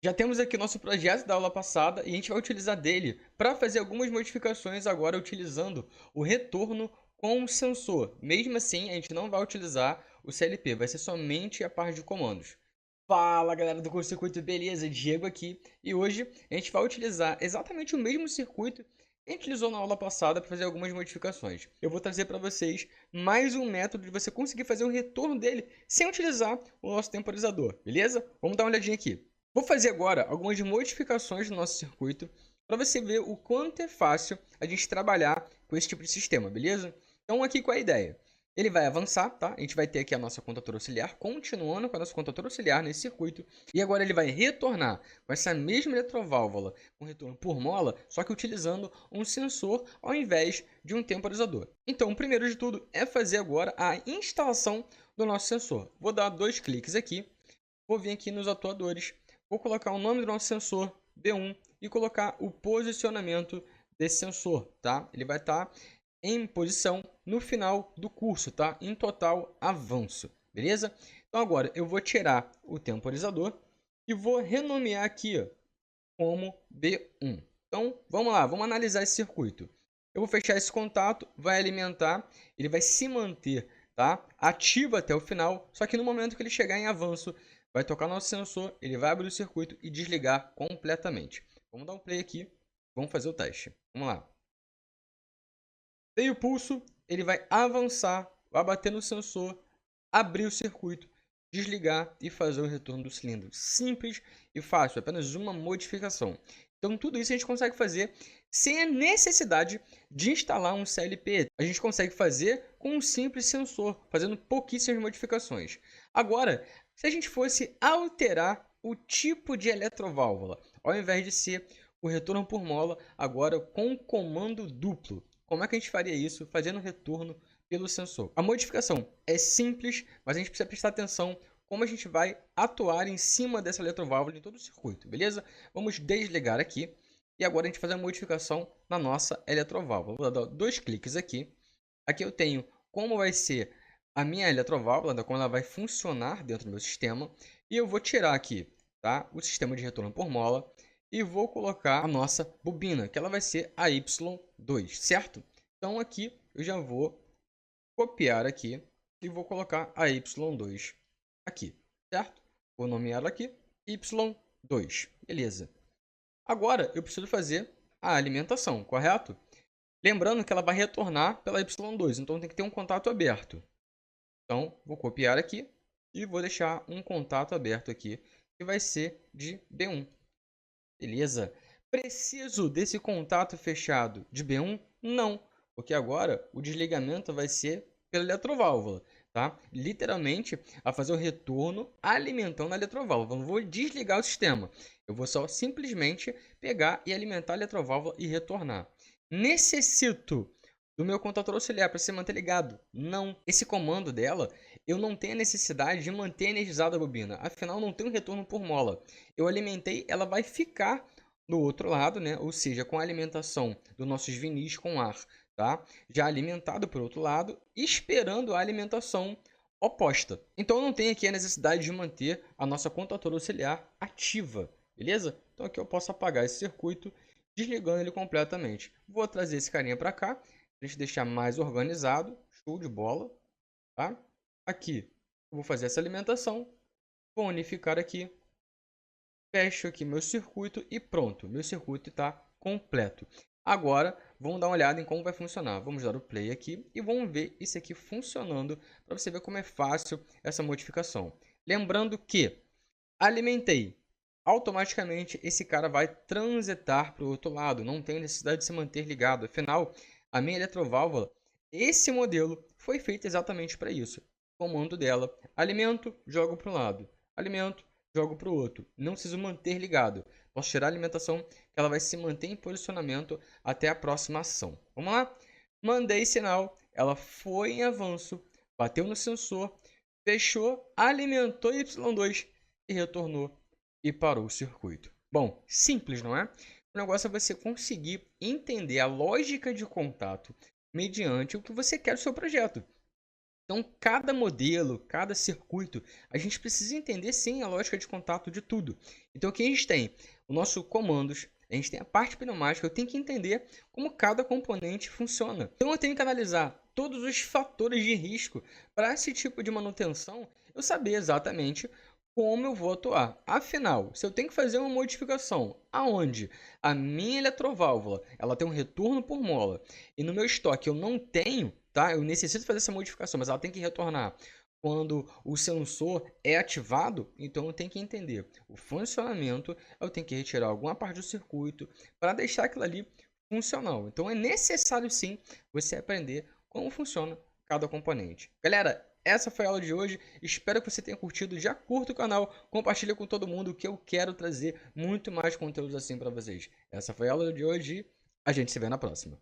Já temos aqui nosso projeto da aula passada e a gente vai utilizar dele para fazer algumas modificações agora utilizando o retorno com o sensor. Mesmo assim, a gente não vai utilizar o CLP, vai ser somente a parte de comandos. Fala galera do Curso Circuito, beleza? Diego aqui e hoje a gente vai utilizar exatamente o mesmo circuito que a gente utilizou na aula passada para fazer algumas modificações. Eu vou trazer para vocês mais um método de você conseguir fazer o retorno dele sem utilizar o nosso temporizador, beleza? Vamos dar uma olhadinha aqui. Vou fazer agora algumas modificações no nosso circuito para você ver o quanto é fácil a gente trabalhar com esse tipo de sistema, beleza? Então aqui qual é a ideia? Ele vai avançar, tá? A gente vai ter aqui a nossa contatora auxiliar, continuando com a nossa contatora auxiliar nesse circuito. E agora ele vai retornar com essa mesma eletroválvula, com retorno por mola, só que utilizando um sensor ao invés de um temporizador. Então, o primeiro de tudo é fazer agora a instalação do nosso sensor. Vou dar 2 cliques aqui, vou vir aqui nos atuadores, vou colocar o nome do nosso sensor, B1, e colocar o posicionamento desse sensor, tá? Ele vai estar em posição no final do curso, tá? Em total avanço, beleza? Então agora eu vou tirar o temporizador e vou renomear aqui, ó, como B1. Então vamos lá, vamos analisar esse circuito. Eu vou fechar esse contato, vai alimentar, ele vai se manter, tá? Ativo até o final, só que no momento que ele chegar em avanço, vai tocar nosso sensor, ele vai abrir o circuito e desligar completamente. Vamos dar um play aqui, vamos fazer o teste. Vamos lá. Dei o pulso, ele vai avançar, vai bater no sensor, abrir o circuito, desligar e fazer o retorno do cilindro. Simples e fácil, apenas uma modificação. Então tudo isso a gente consegue fazer sem a necessidade de instalar um CLP. A gente consegue fazer com um simples sensor, fazendo pouquíssimas modificações. Agora, se a gente fosse alterar o tipo de eletroválvula, ao invés de ser o retorno por mola, agora com comando duplo. Como é que a gente faria isso fazendo retorno pelo sensor? A modificação é simples, mas a gente precisa prestar atenção como a gente vai atuar em cima dessa eletroválvula em todo o circuito, beleza? Vamos desligar aqui e agora a gente fazer a modificação na nossa eletroválvula. Vou dar 2 cliques aqui. Aqui eu tenho como vai ser a minha eletroválvula, como ela vai funcionar dentro do meu sistema. E eu vou tirar aqui, tá, o sistema de retorno por mola e vou colocar a nossa bobina, que ela vai ser a Y2, certo? Então aqui eu já vou copiar aqui e vou colocar a Y2 aqui, certo? Vou nomear ela aqui Y2, beleza. Agora eu preciso fazer a alimentação, correto? Lembrando que ela vai retornar pela Y2, então tem que ter um contato aberto. Então vou copiar aqui e vou deixar um contato aberto aqui, que vai ser de B1. Beleza? Preciso desse contato fechado de B1? Não, porque agora o desligamento vai ser pela eletroválvula, tá? Literalmente, a fazer o retorno alimentando a eletroválvula. Não vou desligar o sistema. Eu vou só simplesmente pegar e alimentar a eletroválvula e retornar. Necessito do meu contator auxiliar para se manter ligado? Não. Esse comando dela, eu não tenho a necessidade de manter energizada a bobina. Afinal, não tem um retorno por mola. Eu alimentei, ela vai ficar do outro lado, né? Ou seja, com a alimentação dos nossos vinis com ar, tá? Já alimentado por outro lado, esperando a alimentação oposta. Então, eu não tenho aqui a necessidade de manter a nossa contatora auxiliar ativa, beleza? Então, aqui eu posso apagar esse circuito, desligando ele completamente. Vou trazer esse carinha para cá, para a gente deixar mais organizado. Show de bola, tá? Aqui, eu vou fazer essa alimentação, vou unificar aqui, fecho aqui meu circuito e pronto, meu circuito está completo. Agora, vamos dar uma olhada em como vai funcionar. Vamos dar o play aqui e vamos ver isso aqui funcionando para você ver como é fácil essa modificação. Lembrando que alimentei, automaticamente esse cara vai transitar para o outro lado, não tem necessidade de se manter ligado. Afinal, a minha eletroválvula, esse modelo foi feito exatamente para isso. Comando dela, alimento, jogo para um lado, alimento, jogo para o outro. Não preciso manter ligado. Posso tirar a alimentação, que ela vai se manter em posicionamento até a próxima ação. Vamos lá? Mandei sinal, ela foi em avanço, bateu no sensor, fechou, alimentou Y2 e retornou e parou o circuito. Bom, simples, não é? O negócio é você conseguir entender a lógica de contato mediante o que você quer do seu projeto. Então, cada modelo, cada circuito, a gente precisa entender sim a lógica de contato de tudo. Então, aqui a gente tem o nosso comandos, a gente tem a parte pneumática, eu tenho que entender como cada componente funciona. Então, eu tenho que analisar todos os fatores de risco para esse tipo de manutenção, eu saber exatamente como eu vou atuar. Afinal, se eu tenho que fazer uma modificação aonde a minha eletroválvula ela tem um retorno por mola e no meu estoque eu não tenho, tá? Eu necessito fazer essa modificação, mas ela tem que retornar quando o sensor é ativado, então eu tenho que entender o funcionamento, eu tenho que retirar alguma parte do circuito para deixar aquilo ali funcional. Então é necessário sim você aprender como funciona cada componente. Galera, essa foi a aula de hoje. Espero que você tenha curtido. Já curta o canal, compartilha com todo mundo que eu quero trazer muito mais conteúdos assim para vocês. Essa foi a aula de hoje e a gente se vê na próxima.